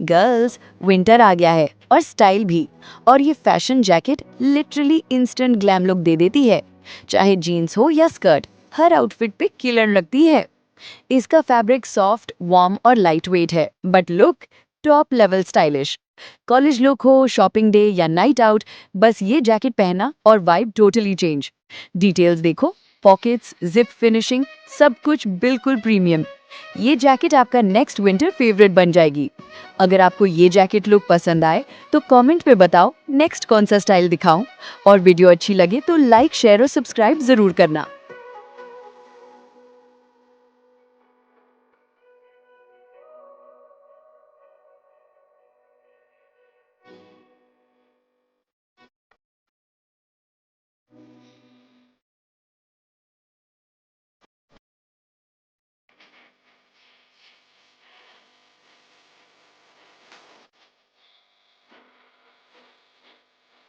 Girls, winter आ गया है और स्टाइल भी। और ये fashion jacket literally instant glam look दे देती है। चाहे जीन्स हो या स्कर्ट, हर आउटफिट पे किलर लगती है। इसका फैब्रिक सॉफ्ट, वार्म और लाइट वेट है, but look top level stylish. College look हो, शॉपिंग डे या नाइट आउट, बस ये जैकेट पहना और वाइब टोटली चेंज। डिटेल्स देखो, पॉकेट्स, जिप फिनिशिंग, सब कुछ बिल्कुल प्रीमियम। ये जैकेट आपका नेक्स्ट विंटर फेवरेट बन जाएगी। अगर आपको ये जैकेट लुक पसंद आए तो कमेंट पे बताओ नेक्स्ट कौन सा स्टाइल दिखाऊं। और वीडियो अच्छी लगे तो लाइक, शेयर और सब्सक्राइब जरूर करना।